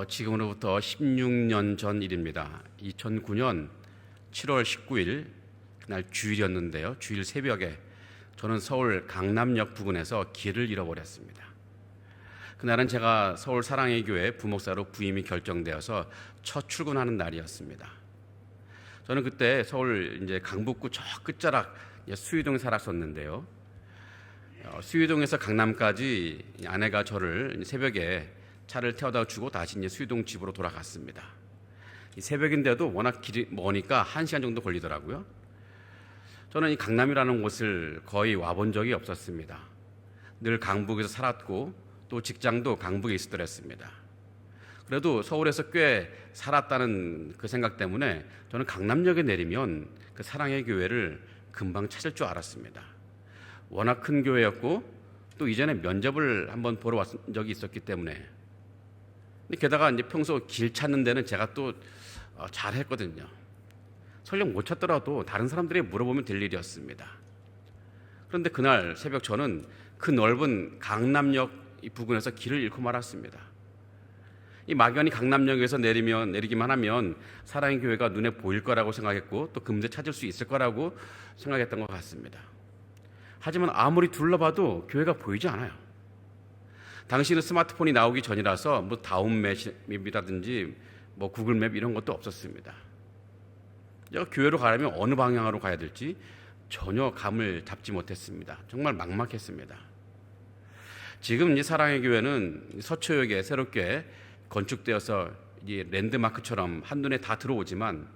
지금으로부터 16년 전 일입니다. 2009년 7월 19일 그날 주일이었는데요. 주일 새벽에 저는 서울 강남역 부근에서 길을 잃어버렸습니다. 그날은 제가 서울 사랑의 교회 부목사로 부임이 결정되어서 첫 출근하는 날이었습니다. 저는 그때 서울 강북구 저 끝자락 수유동에 살았었는데요. 수유동에서 강남까지 아내가 저를 새벽에 차를 태워다 주고 다시 수유동 집으로 돌아갔습니다. 새벽인데도 워낙 길이 머니까 1시간 정도 걸리더라고요. 저는 이 강남이라는 곳을 거의 와본 적이 없었습니다. 늘 강북에서 살았고 또 직장도 강북에 있었더랬습니다. 그래도 서울에서 꽤 살았다는 그 생각 때문에 저는 강남역에 내리면 그 사랑의 교회를 금방 찾을 줄 알았습니다. 워낙 큰 교회였고 또 이전에 면접을 한번 보러 왔 적이 있었기 때문에, 게다가 평소 길 찾는 데는 제가 또 잘했거든요. 설령 못 찾더라도 다른 사람들이 물어보면 될 일이었습니다. 그런데 그날 새벽 저는 그 넓은 강남역 부근에서 길을 잃고 말았습니다. 이 막연히 강남역에서 내리기만 하면 사랑의 교회가 눈에 보일 거라고 생각했고 또 금세 찾을 수 있을 거라고 생각했던 것 같습니다. 하지만 아무리 둘러봐도 교회가 보이지 않아요. 당시는 스마트폰이 나오기 전이라서 다운맵이라든지 구글맵 이런 것도 없었습니다. 제가 교회로 가려면 어느 방향으로 가야 될지 전혀 감을 잡지 못했습니다. 정말 막막했습니다. 지금 이 사랑의 교회는 서초역에 새롭게 건축되어서 이 랜드마크처럼 한눈에 다 들어오지만,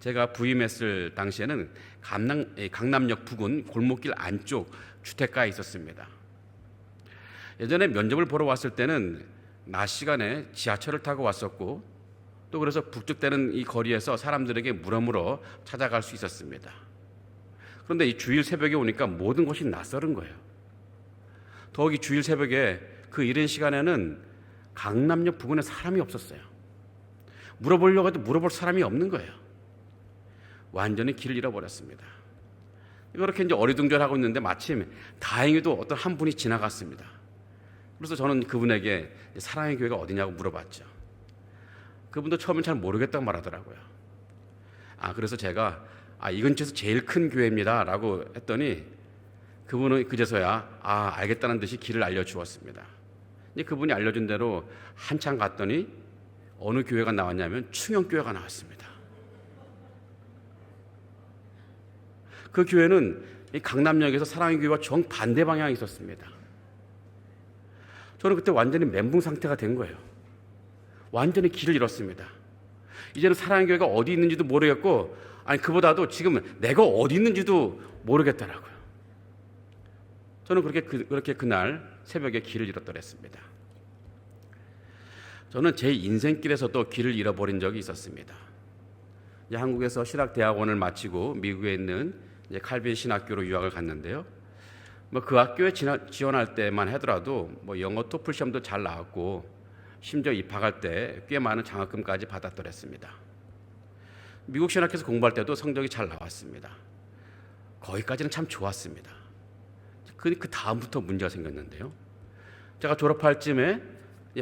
제가 부임했을 당시에는 강남역 부근 골목길 안쪽 주택가에 있었습니다. 예전에 면접을 보러 왔을 때는 낮 시간에 지하철을 타고 왔었고 또 그래서 북적대는 이 거리에서 사람들에게 물어물어 찾아갈 수 있었습니다. 그런데 이 주일 새벽에 오니까 모든 것이 낯설은 거예요. 더욱이 주일 새벽에 그 이른 시간에는 강남역 부근에 사람이 없었어요. 물어보려고 해도 물어볼 사람이 없는 거예요. 완전히 길을 잃어버렸습니다. 그렇게 어리둥절하고 있는데 마침 다행히도 어떤 한 분이 지나갔습니다. 그래서 저는 그분에게 사랑의 교회가 어디냐고 물어봤죠. 그분도 처음엔 잘 모르겠다고 말하더라고요. 그래서 제가 이 근처에서 제일 큰 교회입니다 라고 했더니 그분은 그제서야 알겠다는 듯이 길을 알려주었습니다. 그분이 알려준 대로 한참 갔더니 어느 교회가 나왔냐면 충영교회가 나왔습니다. 그 교회는 이 강남역에서 사랑의 교회와 정반대 방향에 있었습니다. 저는 그때 완전히 멘붕 상태가 된 거예요. 완전히 길을 잃었습니다. 이제는 사랑의 교회가 어디 있는지도 모르겠고, 그보다도 지금 내가 어디 있는지도 모르겠더라고요. 저는 그렇게 그날 새벽에 길을 잃었더랬습니다. 저는 제 인생길에서도 길을 잃어버린 적이 있었습니다. 한국에서 신학대학원을 마치고 미국에 있는 칼빈 신학교로 유학을 갔는데요. 그 학교에 지원할 때만 하더라도 영어 토플 시험도 잘 나왔고 심지어 입학할 때 꽤 많은 장학금까지 받았더랬습니다. 미국 신학교에서 공부할 때도 성적이 잘 나왔습니다. 거기까지는 참 좋았습니다. 그 다음부터 문제가 생겼는데요. 제가 졸업할 쯤에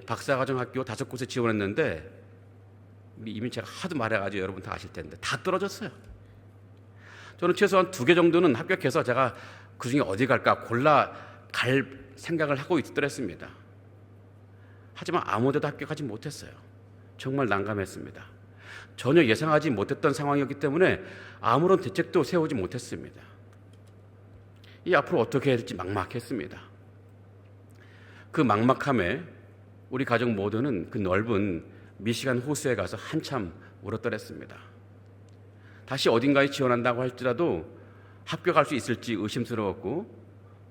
박사과정 학교 5곳에 지원했는데 이미 제가 하도 말해가지고 여러분 다 아실 텐데 다 떨어졌어요. 저는 최소한 2개 정도는 합격해서 제가 그중에 어디 갈까 골라 갈 생각을 하고 있더랬습니다. 하지만 아무 데도 합격하지 못했어요. 정말 난감했습니다. 전혀 예상하지 못했던 상황이었기 때문에 아무런 대책도 세우지 못했습니다. 앞으로 어떻게 해야 될지 막막했습니다. 그 막막함에 우리 가족 모두는 그 넓은 미시간 호수에 가서 한참 울었더랬습니다. 다시 어딘가에 지원한다고 할지라도 합격할 수 있을지 의심스러웠고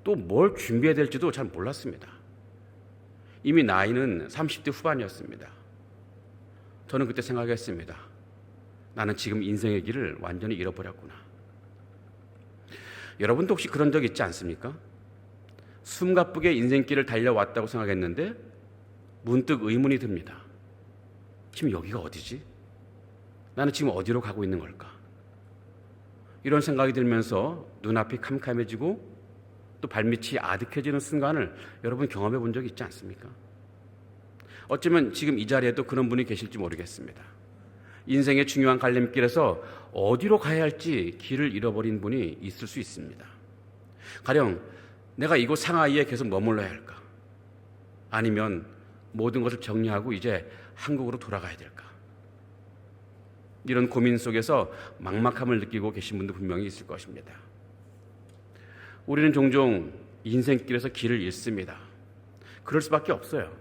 또 뭘 준비해야 될지도 잘 몰랐습니다. 이미 나이는 30대 후반이었습니다. 저는 그때 생각했습니다. 나는 지금 인생의 길을 완전히 잃어버렸구나. 여러분도 혹시 그런 적 있지 않습니까? 숨가쁘게 인생길을 달려왔다고 생각했는데 문득 의문이 듭니다. 지금 여기가 어디지? 나는 지금 어디로 가고 있는 걸까? 이런 생각이 들면서 눈앞이 캄캄해지고 또 발밑이 아득해지는 순간을 여러분 경험해 본 적이 있지 않습니까? 어쩌면 지금 이 자리에도 그런 분이 계실지 모르겠습니다. 인생의 중요한 갈림길에서 어디로 가야 할지 길을 잃어버린 분이 있을 수 있습니다. 가령 내가 이곳 상하이에 계속 머물러야 할까? 아니면 모든 것을 정리하고 이제 한국으로 돌아가야 될까? 이런 고민 속에서 막막함을 느끼고 계신 분도 분명히 있을 것입니다. 우리는 종종 인생길에서 길을 잃습니다. 그럴 수밖에 없어요.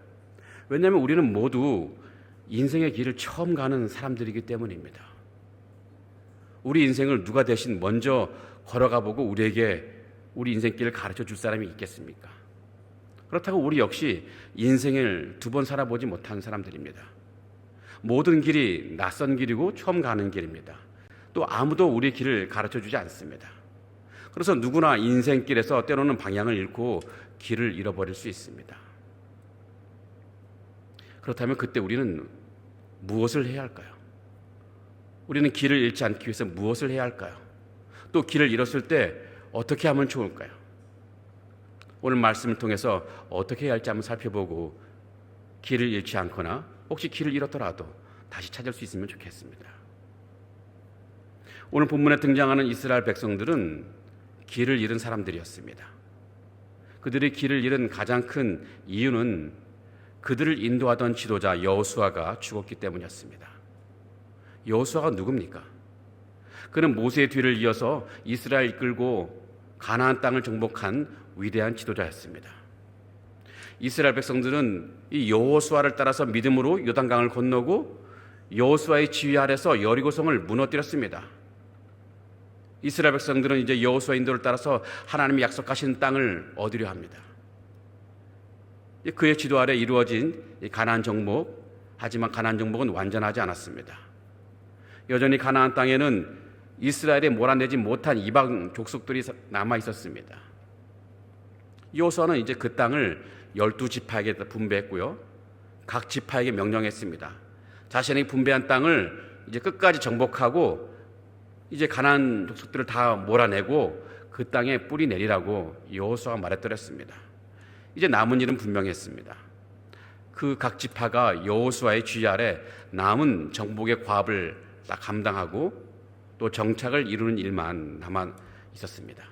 왜냐하면 우리는 모두 인생의 길을 처음 가는 사람들이기 때문입니다. 우리 인생을 누가 대신 먼저 걸어가 보고 우리에게 우리 인생길을 가르쳐 줄 사람이 있겠습니까? 그렇다고 우리 역시 인생을 두 번 살아보지 못한 사람들입니다. 모든 길이 낯선 길이고 처음 가는 길입니다. 또 아무도 우리 길을 가르쳐 주지 않습니다. 그래서 누구나 인생길에서 때로는 방향을 잃고 길을 잃어버릴 수 있습니다. 그렇다면 그때 우리는 무엇을 해야 할까요? 우리는 길을 잃지 않기 위해서 무엇을 해야 할까요? 또 길을 잃었을 때 어떻게 하면 좋을까요? 오늘 말씀을 통해서 어떻게 해야 할지 한번 살펴보고 길을 잃지 않거나 혹시 길을 잃었더라도 다시 찾을 수 있으면 좋겠습니다. 오늘 본문에 등장하는 이스라엘 백성들은 길을 잃은 사람들이었습니다. 그들이 길을 잃은 가장 큰 이유는 그들을 인도하던 지도자 여호수아가 죽었기 때문이었습니다. 여호수아가 누굽니까? 그는 모세의 뒤를 이어서 이스라엘 이끌고 가나안 땅을 정복한 위대한 지도자였습니다. 이스라엘 백성들은 이 여호수아를 따라서 믿음으로 요단강을 건너고 여호수아의 지휘 아래서 여리고성을 무너뜨렸습니다. 이스라엘 백성들은 이제 여호수아의 인도를 따라서 하나님이 약속하신 땅을 얻으려 합니다. 그의 지도 아래 이루어진 가나안 정복, 하지만 가나안 정복은 완전하지 않았습니다. 여전히 가나안 땅에는 이스라엘에 몰아내지 못한 이방 족속들이 남아 있었습니다. 여호수아는 이제 그 땅을 12지파에게 분배했고요. 각 지파에게 명령했습니다. 자신이 분배한 땅을 이제 끝까지 정복하고 이제 가나안 족속들을 다 몰아내고 그 땅에 뿌리 내리라고 여호수아가 말했더랬습니다. 이제 남은 일은 분명했습니다. 그 각 지파가 여호수아의 지휘 아래 남은 정복의 과업을 다 감당하고 또 정착을 이루는 일만 남아 있었습니다.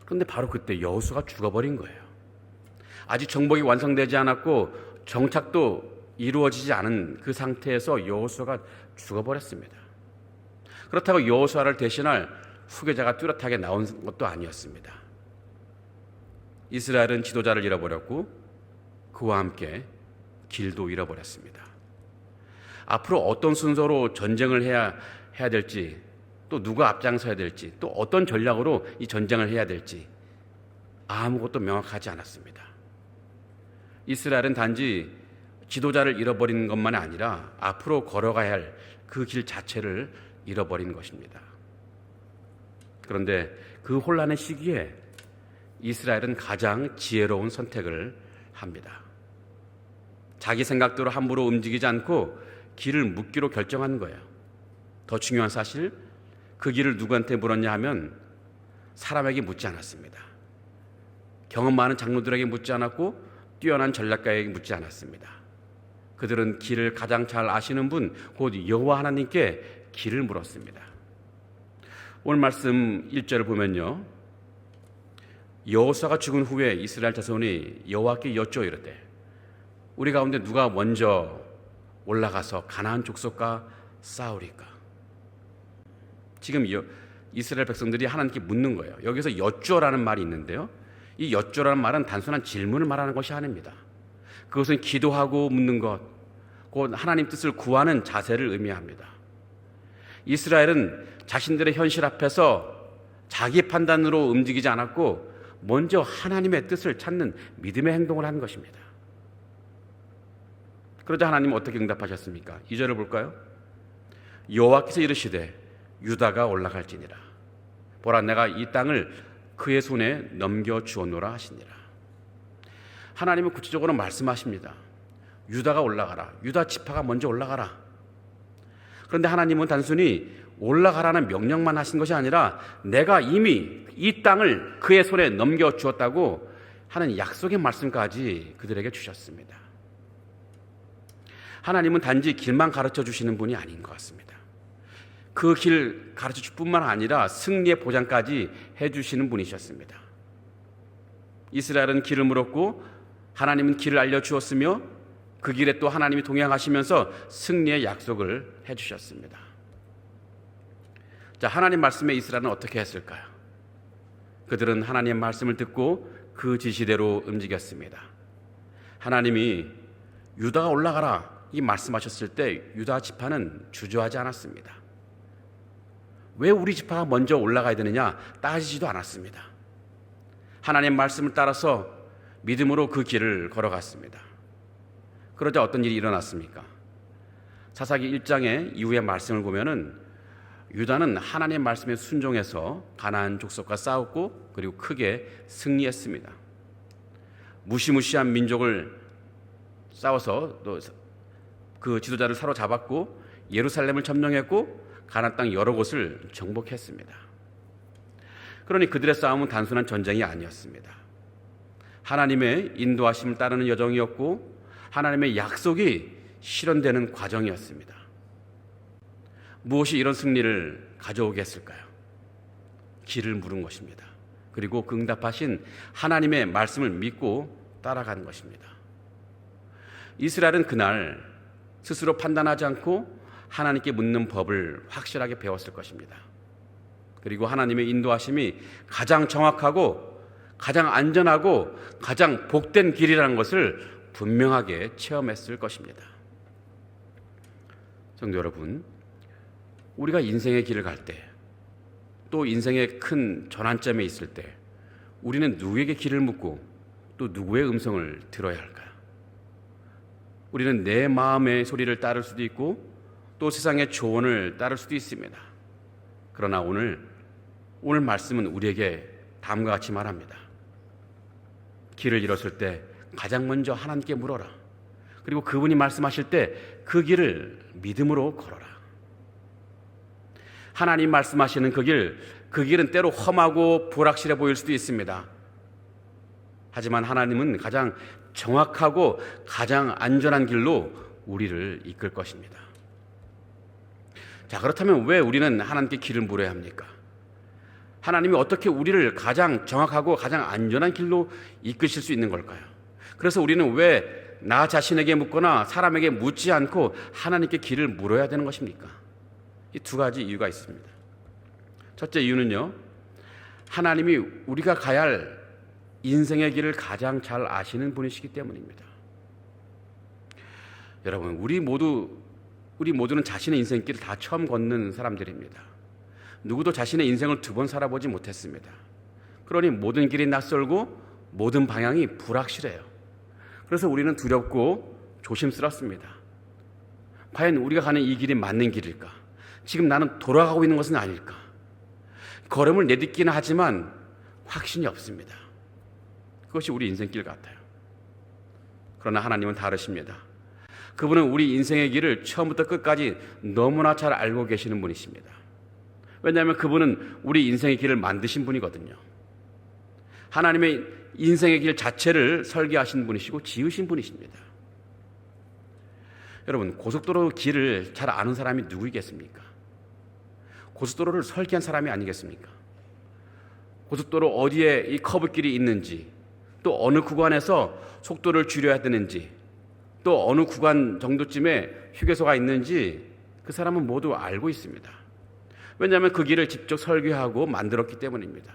그런데 바로 그때 여호수아가 죽어버린 거예요. 아직 정복이 완성되지 않았고 정착도 이루어지지 않은 그 상태에서 여호수아가 죽어버렸습니다. 그렇다고 여호수아를 대신할 후계자가 뚜렷하게 나온 것도 아니었습니다. 이스라엘은 지도자를 잃어버렸고 그와 함께 길도 잃어버렸습니다. 앞으로 어떤 순서로 전쟁을 해야 될지, 또 누가 앞장서야 될지, 또 어떤 전략으로 이 전쟁을 해야 될지 아무것도 명확하지 않았습니다. 이스라엘은 단지 지도자를 잃어버린 것만이 아니라 앞으로 걸어가야 할 그 길 자체를 잃어버린 것입니다. 그런데 그 혼란의 시기에 이스라엘은 가장 지혜로운 선택을 합니다. 자기 생각대로 함부로 움직이지 않고 길을 묻기로 결정한 거예요. 더 중요한 사실, 그 길을 누구한테 물었냐 하면 사람에게 묻지 않았습니다. 경험 많은 장로들에게 묻지 않았고 뛰어난 전략가에게 묻지 않았습니다. 그들은 길을 가장 잘 아시는 분, 곧 여호와 하나님께 길을 물었습니다. 오늘 말씀 1절을 보면요, 여호수아가 죽은 후에 이스라엘 자손이 여호와께 여쭈어 이르되 우리 가운데 누가 먼저 올라가서 가나안 족속과 싸우리까? 지금 이스라엘 백성들이 하나님께 묻는 거예요. 여기서 여쭈어라는 말이 있는데요, 이 여쭈어라는 말은 단순한 질문을 말하는 것이 아닙니다. 그것은 기도하고 묻는 것, 곧 하나님 뜻을 구하는 자세를 의미합니다. 이스라엘은 자신들의 현실 앞에서 자기 판단으로 움직이지 않았고 먼저 하나님의 뜻을 찾는 믿음의 행동을 한 것입니다. 그러자 하나님은 어떻게 응답하셨습니까? 2절을 볼까요? 여호와께서 이르시되 유다가 올라갈지니라. 보라, 내가 이 땅을 그의 손에 넘겨주었노라 하시니라. 하나님은 구체적으로 말씀하십니다. 유다가 올라가라. 유다 지파가 먼저 올라가라. 그런데 하나님은 단순히 올라가라는 명령만 하신 것이 아니라 내가 이미 이 땅을 그의 손에 넘겨주었다고 하는 약속의 말씀까지 그들에게 주셨습니다. 하나님은 단지 길만 가르쳐 주시는 분이 아닌 것 같습니다. 그 길 가르쳐 줄 뿐만 아니라 승리의 보장까지 해주시는 분이셨습니다. 이스라엘은 길을 물었고 하나님은 길을 알려주었으며 그 길에 또 하나님이 동행하시면서 승리의 약속을 해주셨습니다. 자, 하나님 말씀에 이스라엘은 어떻게 했을까요? 그들은 하나님의 말씀을 듣고 그 지시대로 움직였습니다. 하나님이 유다가 올라가라 이 말씀하셨을 때 유다 지파는 주저하지 않았습니다. 왜 우리 지파가 먼저 올라가야 되느냐 따지지도 않았습니다. 하나님의 말씀을 따라서 믿음으로 그 길을 걸어갔습니다. 그러자 어떤 일이 일어났습니까? 사사기 1장의 이후의 말씀을 보면은 유다는 하나님의 말씀에 순종해서 가나안 족속과 싸웠고 그리고 크게 승리했습니다. 무시무시한 민족을 싸워서 또 그 지도자를 사로잡았고 예루살렘을 점령했고 가나안 땅 여러 곳을 정복했습니다. 그러니 그들의 싸움은 단순한 전쟁이 아니었습니다. 하나님의 인도하심을 따르는 여정이었고 하나님의 약속이 실현되는 과정이었습니다. 무엇이 이런 승리를 가져오게 했을까요? 길을 물은 것입니다. 그리고 그 응답하신 하나님의 말씀을 믿고 따라가는 것입니다. 이스라엘은 그날 스스로 판단하지 않고 하나님께 묻는 법을 확실하게 배웠을 것입니다. 그리고 하나님의 인도하심이 가장 정확하고 가장 안전하고 가장 복된 길이라는 것을 분명하게 체험했을 것입니다. 성도 여러분, 우리가 인생의 길을 갈 때, 또 인생의 큰 전환점에 있을 때 우리는 누구에게 길을 묻고 또 누구의 음성을 들어야 할까요? 우리는 내 마음의 소리를 따를 수도 있고 또 세상의 조언을 따를 수도 있습니다. 그러나 오늘 말씀은 우리에게 다음과 같이 말합니다. 길을 잃었을 때 가장 먼저 하나님께 물어라. 그리고 그분이 말씀하실 때 그 길을 믿음으로 걸어라. 하나님 말씀하시는 그 길은 때로 험하고 불확실해 보일 수도 있습니다. 하지만 하나님은 가장 정확하고 가장 안전한 길로 우리를 이끌 것입니다. 자, 그렇다면 왜 우리는 하나님께 길을 물어야 합니까? 하나님이 어떻게 우리를 가장 정확하고 가장 안전한 길로 이끄실 수 있는 걸까요? 그래서 우리는 왜 나 자신에게 묻거나 사람에게 묻지 않고 하나님께 길을 물어야 되는 것입니까? 이 두 가지 이유가 있습니다. 첫째 이유는요, 하나님이 우리가 가야 할 인생의 길을 가장 잘 아시는 분이시기 때문입니다. 여러분, 우리 모두는 자신의 인생길을 다 처음 걷는 사람들입니다. 누구도 자신의 인생을 두 번 살아보지 못했습니다. 그러니 모든 길이 낯설고 모든 방향이 불확실해요. 그래서 우리는 두렵고 조심스럽습니다. 과연 우리가 가는 이 길이 맞는 길일까? 지금 나는 돌아가고 있는 것은 아닐까? 걸음을 내딛기는 하지만 확신이 없습니다. 그것이 우리 인생길 같아요. 그러나 하나님은 다르십니다. 그분은 우리 인생의 길을 처음부터 끝까지 너무나 잘 알고 계시는 분이십니다. 왜냐하면 그분은 우리 인생의 길을 만드신 분이거든요. 하나님의 인생의 길 자체를 설계하신 분이시고 지으신 분이십니다. 여러분, 고속도로 길을 잘 아는 사람이 누구이겠습니까? 고속도로를 설계한 사람이 아니겠습니까? 고속도로 어디에 이 커브길이 있는지, 또 어느 구간에서 속도를 줄여야 되는지, 또 어느 구간 정도쯤에 휴게소가 있는지 그 사람은 모두 알고 있습니다. 왜냐하면 그 길을 직접 설계하고 만들었기 때문입니다.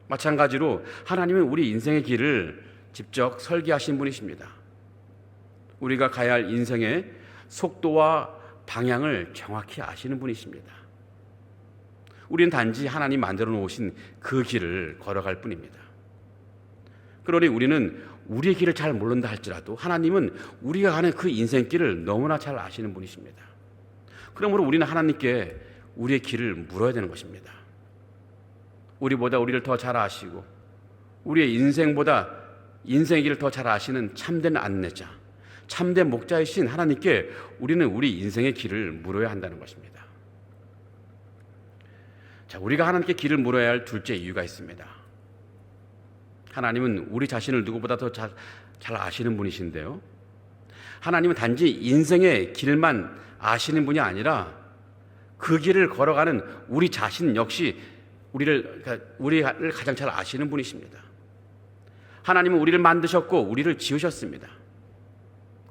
마찬가지로 하나님은 우리 인생의 길을 직접 설계하신 분이십니다. 우리가 가야 할 인생의 속도와 방향을 정확히 아시는 분이십니다. 우리는 단지 하나님 만들어 놓으신 그 길을 걸어갈 뿐입니다. 그러니 우리는 우리의 길을 잘 모른다 할지라도 하나님은 우리가 가는 그 인생길을 너무나 잘 아시는 분이십니다. 그러므로 우리는 하나님께 우리의 길을 물어야 되는 것입니다. 우리보다 우리를 더 잘 아시고 우리의 인생보다 인생의 길을 더 잘 아시는 참된 안내자, 참된 목자이신 하나님께 우리는 우리 인생의 길을 물어야 한다는 것입니다. 자, 우리가 하나님께 길을 물어야 할 둘째 이유가 있습니다. 하나님은 우리 자신을 누구보다 더 잘 아시는 분이신데요, 하나님은 단지 인생의 길만 아시는 분이 아니라 그 길을 걸어가는 우리 자신 역시 우리를 가장 잘 아시는 분이십니다. 하나님은 우리를 만드셨고 우리를 지으셨습니다.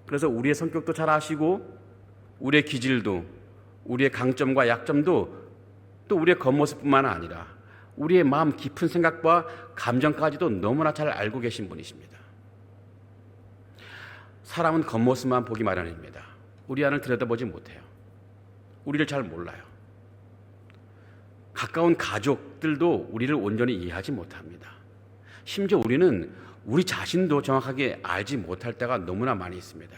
그래서 우리의 성격도 잘 아시고 우리의 기질도, 우리의 강점과 약점도, 또 우리의 겉모습뿐만 아니라 우리의 마음 깊은 생각과 감정까지도 너무나 잘 알고 계신 분이십니다. 사람은 겉모습만 보기 마련입니다. 우리 안을 들여다보지 못해요. 우리를 잘 몰라요. 가까운 가족들도 우리를 온전히 이해하지 못합니다. 심지어 우리는 우리 자신도 정확하게 알지 못할 때가 너무나 많이 있습니다.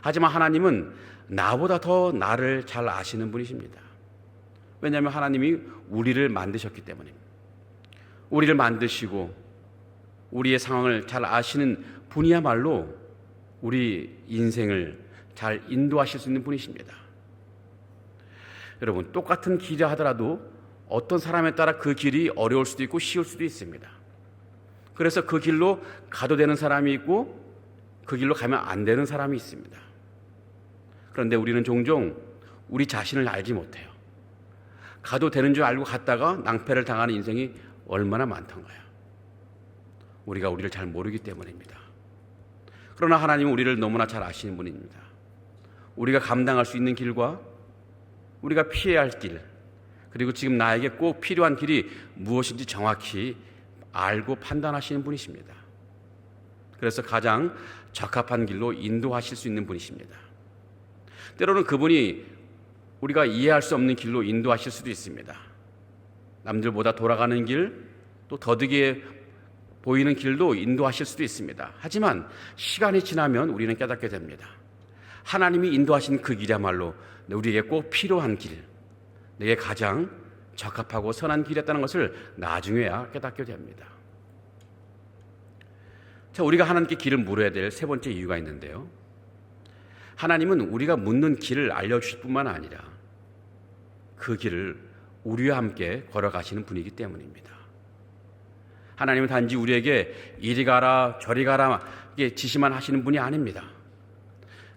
하지만 하나님은 나보다 더 나를 잘 아시는 분이십니다. 왜냐하면 하나님이 우리를 만드셨기 때문입니다. 우리를 만드시고 우리의 상황을 잘 아시는 분이야말로 우리 인생을 잘 인도하실 수 있는 분이십니다. 여러분, 똑같은 길이라 하더라도 어떤 사람에 따라 그 길이 어려울 수도 있고 쉬울 수도 있습니다. 그래서 그 길로 가도 되는 사람이 있고 그 길로 가면 안 되는 사람이 있습니다. 그런데 우리는 종종 우리 자신을 알지 못해요. 가도 되는 줄 알고 갔다가 낭패를 당하는 인생이 얼마나 많던가요? 우리가 우리를 잘 모르기 때문입니다. 그러나 하나님은 우리를 너무나 잘 아시는 분입니다. 우리가 감당할 수 있는 길과 우리가 피해야 할 길, 그리고 지금 나에게 꼭 필요한 길이 무엇인지 정확히 알고 판단하시는 분이십니다. 그래서 가장 적합한 길로 인도하실 수 있는 분이십니다. 때로는 그분이 우리가 이해할 수 없는 길로 인도하실 수도 있습니다. 남들보다 돌아가는 길, 또 더디게 보이는 길도 인도하실 수도 있습니다. 하지만 시간이 지나면 우리는 깨닫게 됩니다. 하나님이 인도하신 그 길이야말로 우리에게 꼭 필요한 길, 내게 가장 적합하고 선한 길이었다는 것을 나중에야 깨닫게 됩니다. 자, 우리가 하나님께 길을 물어야 될 세 번째 이유가 있는데요. 하나님은 우리가 묻는 길을 알려주실 뿐만 아니라 그 길을 우리와 함께 걸어가시는 분이기 때문입니다. 하나님은 단지 우리에게 이리 가라 저리 가라 지시만 하시는 분이 아닙니다.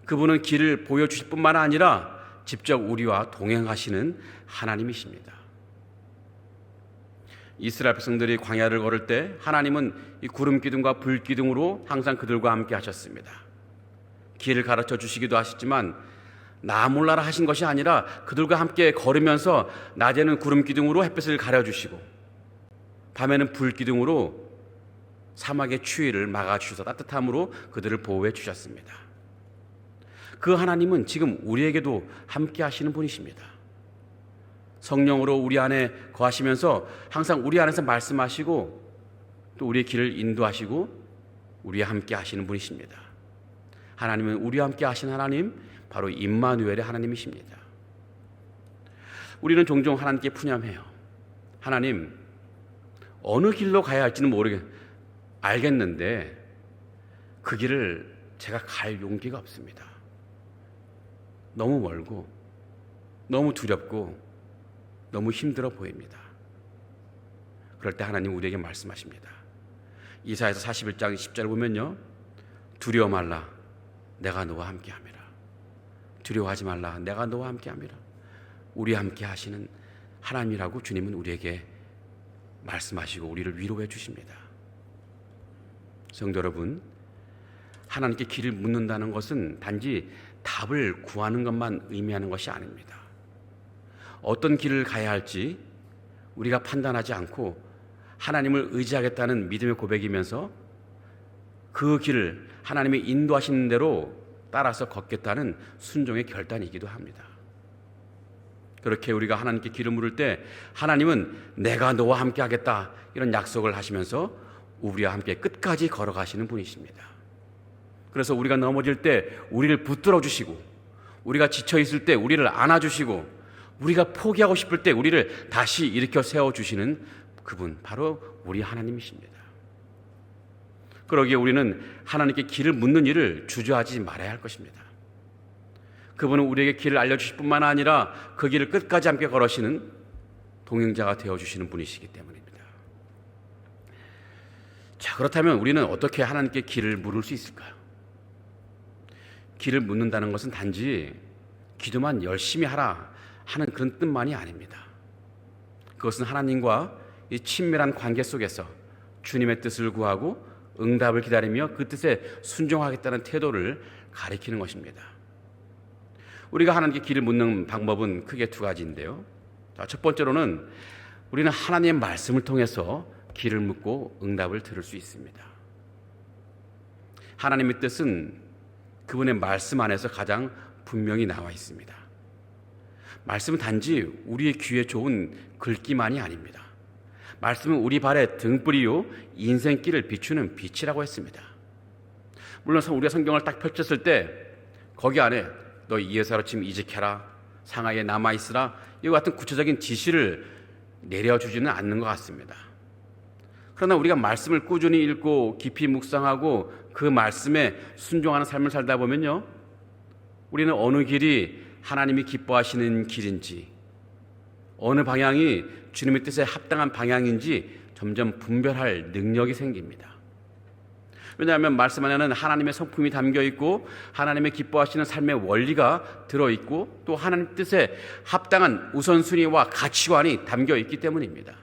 그분은 길을 보여주실 뿐만 아니라 직접 우리와 동행하시는 하나님이십니다. 이스라엘 백성들이 광야를 걸을 때 하나님은 이 구름 기둥과 불 기둥으로 항상 그들과 함께 하셨습니다. 길을 가르쳐 주시기도 하셨지만 나 몰라라 하신 것이 아니라 그들과 함께 걸으면서 낮에는 구름 기둥으로 햇빛을 가려주시고 밤에는 불 기둥으로 사막의 추위를 막아주셔서 따뜻함으로 그들을 보호해 주셨습니다. 그 하나님은 지금 우리에게도 함께 하시는 분이십니다. 성령으로 우리 안에 거하시면서 항상 우리 안에서 말씀하시고 또 우리의 길을 인도하시고 우리와 함께 하시는 분이십니다. 하나님은 우리와 함께 하신 하나님, 바로 임마누엘의 하나님이십니다. 우리는 종종 하나님께 푸념해요. 하나님, 어느 길로 가야 할지는 알겠는데 그 길을 제가 갈 용기가 없습니다. 너무 멀고 너무 두렵고 너무 힘들어 보입니다. 그럴 때 하나님 우리에게 말씀하십니다. 이사야서 41장 10절 보면요, 두려워 말라 내가 너와 함께함이라. 두려워하지 말라 내가 너와 함께함이라. 우리와 함께 하시는 하나님이라고 주님은 우리에게 말씀하시고 우리를 위로해 주십니다. 성도 여러분, 하나님께 길을 묻는다는 것은 단지 답을 구하는 것만 의미하는 것이 아닙니다. 어떤 길을 가야 할지 우리가 판단하지 않고 하나님을 의지하겠다는 믿음의 고백이면서 그 길을 하나님이 인도하시는 대로 따라서 걷겠다는 순종의 결단이기도 합니다. 그렇게 우리가 하나님께 길을 물을 때 하나님은 내가 너와 함께 하겠다 이런 약속을 하시면서 우리와 함께 끝까지 걸어가시는 분이십니다. 그래서 우리가 넘어질 때 우리를 붙들어 주시고, 우리가 지쳐 있을 때 우리를 안아주시고, 우리가 포기하고 싶을 때 우리를 다시 일으켜 세워주시는 그분, 바로 우리 하나님이십니다. 그러기에 우리는 하나님께 길을 묻는 일을 주저하지 말아야 할 것입니다. 그분은 우리에게 길을 알려주실 뿐만 아니라 그 길을 끝까지 함께 걸으시는 동행자가 되어주시는 분이시기 때문입니다. 자, 그렇다면 우리는 어떻게 하나님께 길을 물을 수 있을까요? 길을 묻는다는 것은 단지 기도만 열심히 하라 하는 그런 뜻만이 아닙니다. 그것은 하나님과 이 친밀한 관계 속에서 주님의 뜻을 구하고 응답을 기다리며 그 뜻에 순종하겠다는 태도를 가리키는 것입니다. 우리가 하나님께 길을 묻는 방법은 크게 두 가지인데요. 첫 번째로는 우리는 하나님의 말씀을 통해서 길을 묻고 응답을 들을 수 있습니다. 하나님의 뜻은 그분의 말씀 안에서 가장 분명히 나와 있습니다. 말씀은 단지 우리의 귀에 좋은 글귀만이 아닙니다. 말씀은 우리 발의 등불이요 인생길을 비추는 빛이라고 했습니다. 물론 우리가 성경을 딱 펼쳤을 때 거기 안에 너 이에사로침 이직해라, 상하이에 남아있으라 이와 같은 구체적인 지시를 내려주지는 않는 것 같습니다. 그러나 우리가 말씀을 꾸준히 읽고 깊이 묵상하고 그 말씀에 순종하는 삶을 살다 보면요, 우리는 어느 길이 하나님이 기뻐하시는 길인지, 어느 방향이 주님의 뜻에 합당한 방향인지 점점 분별할 능력이 생깁니다. 왜냐하면 말씀 안에는 하나님의 성품이 담겨 있고 하나님의 기뻐하시는 삶의 원리가 들어있고 또 하나님 뜻에 합당한 우선순위와 가치관이 담겨 있기 때문입니다.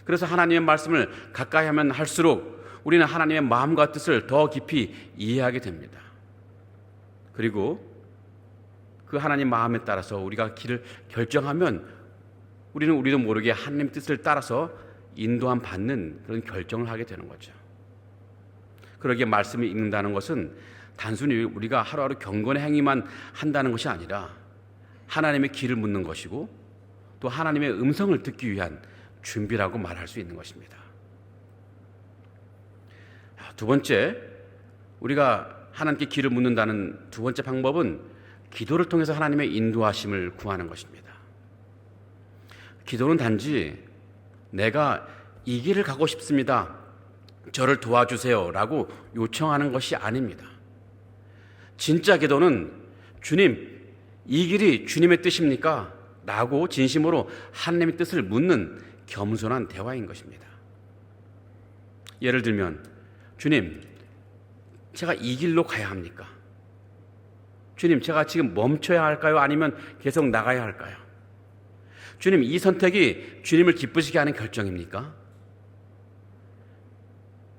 그래서 하나님의 말씀을 가까이 하면 할수록 우리는 하나님의 마음과 뜻을 더 깊이 이해하게 됩니다. 그리고 그 하나님 마음에 따라서 우리가 길을 결정하면 우리는 우리도 모르게 하나님 뜻을 따라서 인도함 받는 그런 결정을 하게 되는 거죠. 그러기에 말씀을 읽는다는 것은 단순히 우리가 하루하루 경건의 행위만 한다는 것이 아니라 하나님의 길을 묻는 것이고 또 하나님의 음성을 듣기 위한 준비라고 말할 수 있는 것입니다. 두 번째, 우리가 하나님께 길을 묻는다는 두 번째 방법은 기도를 통해서 하나님의 인도하심을 구하는 것입니다. 기도는 단지 내가 이 길을 가고 싶습니다, 저를 도와주세요 라고 요청하는 것이 아닙니다. 진짜 기도는 주님, 이 길이 주님의 뜻입니까? 라고 진심으로 하나님의 뜻을 묻는 겸손한 대화인 것입니다. 예를 들면 주님, 제가 이 길로 가야 합니까? 주님, 제가 지금 멈춰야 할까요? 아니면 계속 나가야 할까요? 주님, 이 선택이 주님을 기쁘시게 하는 결정입니까?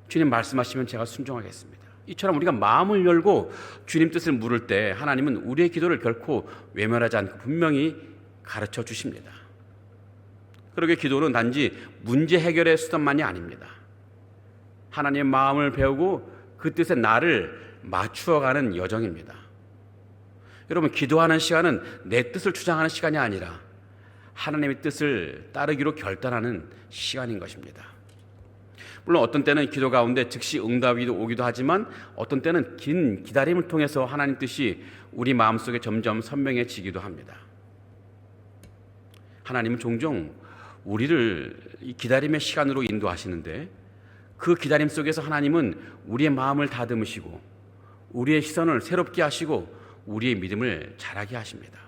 주님 말씀하시면 제가 순종하겠습니다. 이처럼 우리가 마음을 열고 주님 뜻을 물을 때 하나님은 우리의 기도를 결코 외면하지 않고 분명히 가르쳐 주십니다. 그러게 기도는 단지 문제 해결의 수단만이 아닙니다. 하나님의 마음을 배우고 그 뜻에 나를 맞추어가는 여정입니다. 여러분, 기도하는 시간은 내 뜻을 주장하는 시간이 아니라 하나님의 뜻을 따르기로 결단하는 시간인 것입니다. 물론 어떤 때는 기도 가운데 즉시 응답이 오기도 하지만 어떤 때는 긴 기다림을 통해서 하나님 뜻이 우리 마음속에 점점 선명해지기도 합니다. 하나님은 종종 우리를 이 기다림의 시간으로 인도하시는데 그 기다림 속에서 하나님은 우리의 마음을 다듬으시고 우리의 시선을 새롭게 하시고 우리의 믿음을 자라게 하십니다.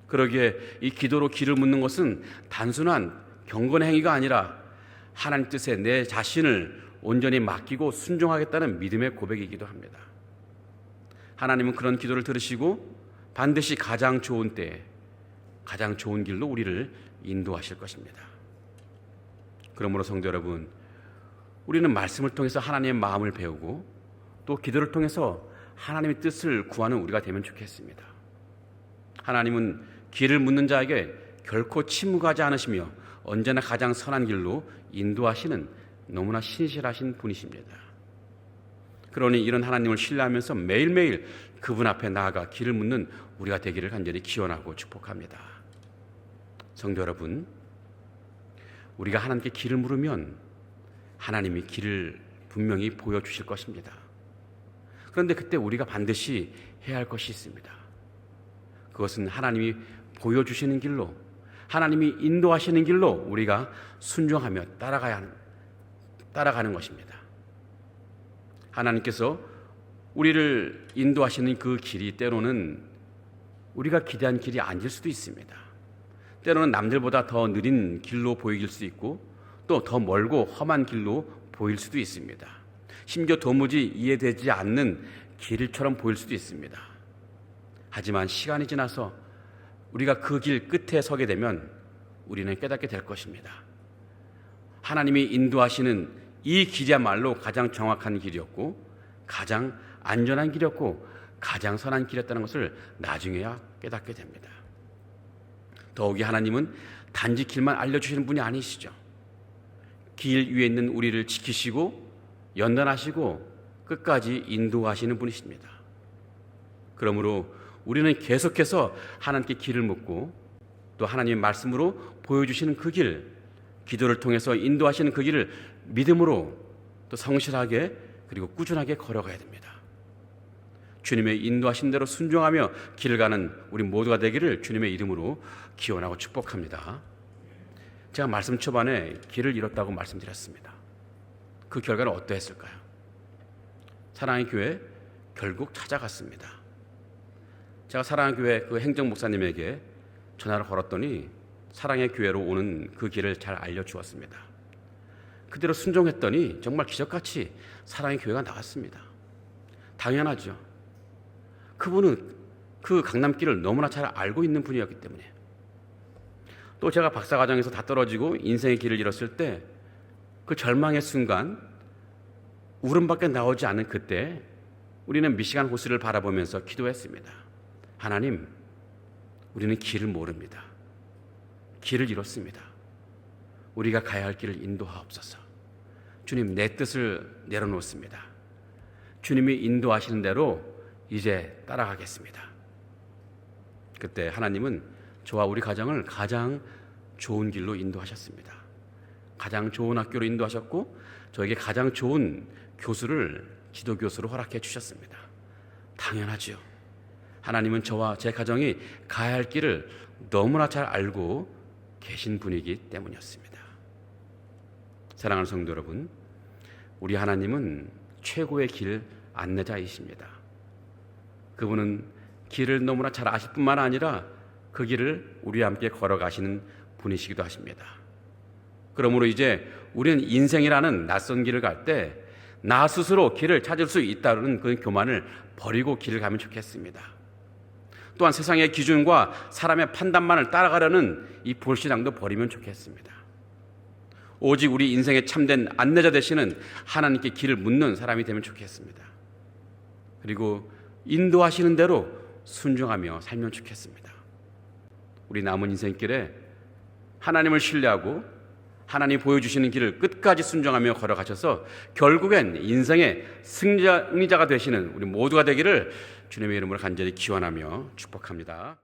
그러기에 이 기도로 길을 묻는 것은 단순한 경건의 행위가 아니라 하나님 뜻에 내 자신을 온전히 맡기고 순종하겠다는 믿음의 고백이기도 합니다. 하나님은 그런 기도를 들으시고 반드시 가장 좋은 때에 가장 좋은 길로 우리를 인도하실 것입니다. 그러므로 성도 여러분, 우리는 말씀을 통해서 하나님의 마음을 배우고 또 기도를 통해서 하나님의 뜻을 구하는 우리가 되면 좋겠습니다. 하나님은 길을 묻는 자에게 결코 침묵하지 않으시며 언제나 가장 선한 길로 인도하시는 너무나 신실하신 분이십니다. 그러니 이런 하나님을 신뢰하면서 매일매일 그분 앞에 나아가 길을 묻는 우리가 되기를 간절히 기원하고 축복합니다. 성도 여러분, 우리가 하나님께 길을 물으면 하나님이 길을 분명히 보여주실 것입니다. 그런데 그때 우리가 반드시 해야 할 것이 있습니다. 그것은 하나님이 보여주시는 길로, 하나님이 인도하시는 길로 우리가 순종하며 따라가는 것입니다. 하나님께서 우리를 인도하시는 그 길이 때로는 우리가 기대한 길이 아닐 수도 있습니다. 때로는 남들보다 더 느린 길로 보일 수 있고 또 더 멀고 험한 길로 보일 수도 있습니다. 심지어 도무지 이해되지 않는 길처럼 보일 수도 있습니다. 하지만 시간이 지나서 우리가 그 길 끝에 서게 되면 우리는 깨닫게 될 것입니다. 하나님이 인도하시는 이 길이야말로 가장 정확한 길이었고 가장 안전한 길이었고 가장 선한 길이었다는 것을 나중에야 깨닫게 됩니다. 더욱이 하나님은 단지 길만 알려주시는 분이 아니시죠. 길 위에 있는 우리를 지키시고 연단하시고 끝까지 인도하시는 분이십니다. 그러므로 우리는 계속해서 하나님께 길을 묻고 또 하나님의 말씀으로 보여주시는 그 길, 기도를 통해서 인도하시는 그 길을 믿음으로 또 성실하게 그리고 꾸준하게 걸어가야 됩니다. 주님의 인도하신 대로 순종하며 길을 가는 우리 모두가 되기를 주님의 이름으로 기원하고 축복합니다. 제가 말씀 초반에 길을 잃었다고 말씀드렸습니다. 그 결과는 어떠했을까요? 사랑의 교회 결국 찾아갔습니다. 제가 사랑의 교회 그 행정 목사님에게 전화를 걸었더니 사랑의 교회로 오는 그 길을 잘 알려주었습니다. 그대로 순종했더니 정말 기적같이 사랑의 교회가 나왔습니다. 당연하죠. 그분은 그 강남길을 너무나 잘 알고 있는 분이었기 때문에. 또 제가 박사과정에서 다 떨어지고 인생의 길을 잃었을 때 그 절망의 순간 울음밖에 나오지 않은 그때 우리는 미시간 호수를 바라보면서 기도했습니다. 하나님, 우리는 길을 모릅니다. 길을 잃었습니다. 우리가 가야 할 길을 인도하옵소서. 주님, 내 뜻을 내려놓습니다. 주님이 인도하시는 대로 이제 따라가겠습니다. 그때 하나님은 저와 우리 가정을 가장 좋은 길로 인도하셨습니다. 가장 좋은 학교로 인도하셨고 저에게 가장 좋은 교수를 지도교수로 허락해 주셨습니다. 당연하죠. 하나님은 저와 제 가정이 가야 할 길을 너무나 잘 알고 계신 분이기 때문이었습니다. 사랑하는 성도 여러분, 우리 하나님은 최고의 길 안내자이십니다. 그분은 길을 너무나 잘 아실 뿐만 아니라 그 길을 우리와 함께 걸어가시는 분이시기도 하십니다. 그러므로 이제 우리는 인생이라는 낯선 길을 갈 때 나 스스로 길을 찾을 수 있다는 그 교만을 버리고 길을 가면 좋겠습니다. 또한 세상의 기준과 사람의 판단만을 따라가려는 이 불신앙도 버리면 좋겠습니다. 오직 우리 인생의 참된 안내자 되시는 하나님께 길을 묻는 사람이 되면 좋겠습니다. 그리고 인도하시는 대로 순종하며 살면 좋겠습니다. 우리 남은 인생길에 하나님을 신뢰하고 하나님 보여주시는 길을 끝까지 순종하며 걸어가셔서 결국엔 인생의 승리자가 되시는 우리 모두가 되기를 주님의 이름으로 간절히 기원하며 축복합니다.